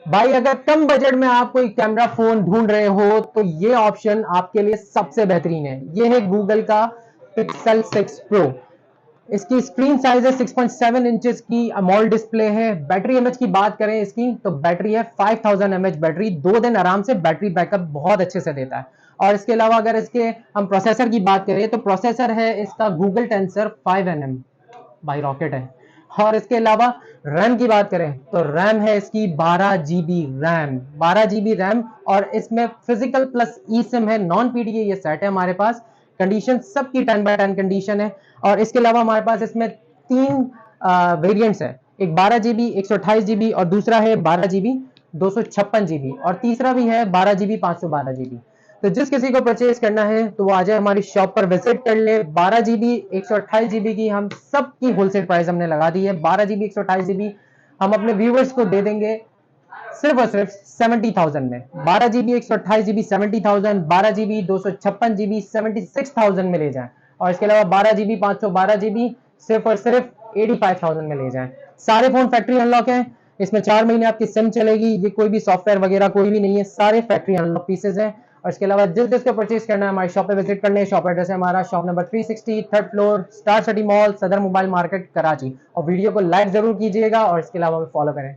भाई अगर कम बजट में आप कोई कैमरा फोन ढूंढ रहे हो तो ये ऑप्शन आपके लिए सबसे बेहतरीन है। ये है गूगल का पिक्सल 6 प्रो। इसकी स्क्रीन साइज है 6.7 इंचेस की, अमोल्ड डिस्प्ले है। बैटरी एमएच की बात करें इसकी तो बैटरी है 5000 एमएच बैटरी, 2 दिन आराम से बैटरी बैकअप बहुत अच्छे से देता है। और इसके अलावा अगर इसके हम प्रोसेसर की बात करें तो प्रोसेसर है इसका गूगल टेंसर 5nm, भाई रॉकेट है। और इसके अलावा रैम की बात करें तो रैम है इसकी 12 GB रैम, 12 GB रैम। और इसमें फिजिकल प्लस ई सिम है, नॉन पीडीए ये सेट है हमारे पास। कंडीशन सबकी 10/10 कंडीशन है। और इसके अलावा हमारे पास इसमें 3 वेरिएंट्स है, एक 12 GB 128 GB और दूसरा है 12 GB 256 GB और तीसरा भी है 12 GB 512 GB। तो जिस किसी को परचेज करना है तो वो आ जाए हमारी शॉप पर विजिट कर ले। 12 GB 128 GB की हम सबकी होलसेल प्राइस हमने लगा दी है। 12 GB 128 GB हम अपने व्यूवर्स को दे देंगे सिर्फ और सिर्फ 70,000 में। 12 GB 128 GB 70,000, 12 GB 256 GB 76,000 में ले जाएं। और इसके अलावा 12 GB 512 GB सिर्फ और सिर्फ 85,000 में ले जाएं। सारे फोन फैक्ट्री अनलॉक हैं, इसमें 4 महीने आपकी सिम चलेगी। ये कोई भी सॉफ्टवेयर वगैरह कोई भी नहीं है, सारे फैक्ट्री अनलॉक पीसेज हैं। और इसके अलावा जिस जिसको परचेज करना है हमारी शॉप पे विजिट करने। शॉप एड्रेस है हमारा shop number 360, 3rd floor, star city mall, सदर मोबाइल मार्केट, कराची। और वीडियो को लाइक जरूर कीजिएगा और इसके अलावा फॉलो करें।